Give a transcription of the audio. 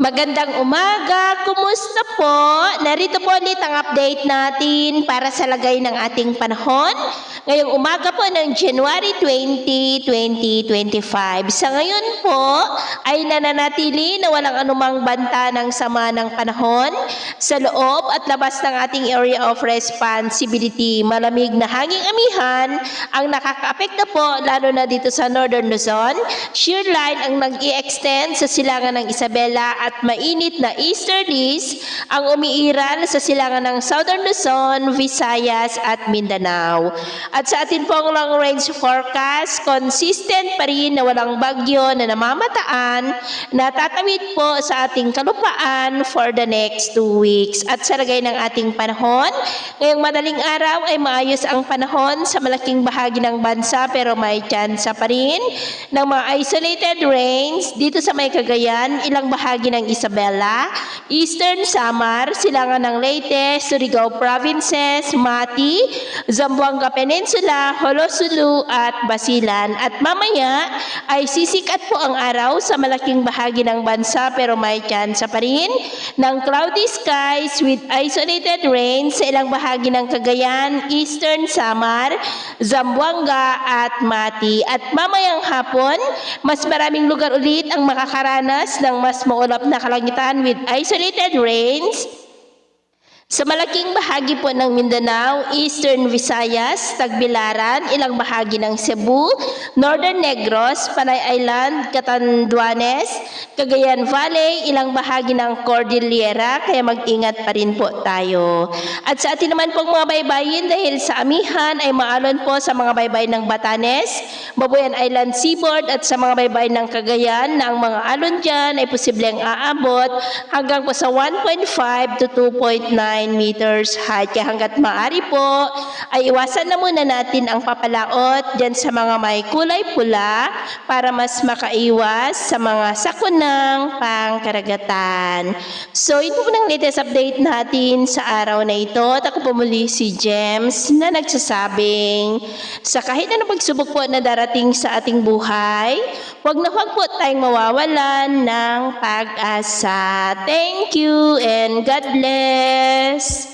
Magandang umaga, kumusta po? Narito po ulit ang update natin para sa lagay ng ating panahon. Ngayong umaga po ng January 20, 2025. Sa ngayon po ay nananatili na walang anumang banta ng sama ng panahon sa loob at labas ng ating area of responsibility. Malamig na hanging amihan ang nakakaapekto po lalo na dito sa Northern Luzon. Shear line ang nag-i-extend sa silangan ng Isabela at mainit na easterlies ang umiiral sa silangan ng Southern Luzon, Visayas at Mindanao. At sa atin pong long range forecast, consistent pa rin na walang bagyo na namamataan na tatawid po sa ating kalupaan for the next 2 weeks. At sa lagay ng ating panahon, ngayong madaling araw ay maayos ang panahon sa malaking bahagi ng bansa pero may tsansa pa rin ng mga isolated rains dito sa may Cagayan, ilang bahagi ng Isabela, Eastern Samar, silangan ng Leyte, Surigao Provinces, Mati, Zamboanga Peninsula, Holosulu at Basilan. At mamaya ay sisikat po ang araw sa malaking bahagi ng bansa pero may tsansa pa rin ng cloudy skies with isolated rains sa ilang bahagi ng Cagayan, Eastern Samar, Zamboanga at Mati. At mamayang hapon, mas maraming lugar ulit ang makakaranas ng mas maulap na kalangitan with isolated rains sa malaking bahagi po ng Mindanao, Eastern Visayas, Tagbilaran, ilang bahagi ng Cebu, Northern Negros, Panay Island, Catanduanes, Cagayan Valley, ilang bahagi ng Cordillera, kaya mag-ingat pa rin po tayo. At sa atin naman pong mga baybayin dahil sa amihan ay maalon po sa mga baybayin ng Batanes, Babuyan Island Seaboard at sa mga baybayin ng Cagayan na ang mga alon dyan ay posibleng aabot hanggang po sa 1.5 to 2.9 meters high. Kaya hanggat maaari po ay iwasan na muna natin ang papalaot dyan sa mga may kulay pula para mas makaiwas sa mga sakunang pangkaragatan. So ito po ng latest update natin sa araw na ito. At ako po muli si James na nagsasabing sa kahit anong pagsubok po na darating sa ating buhay, huwag na huwag po tayong mawawalan ng pag-asa. Thank you and God bless.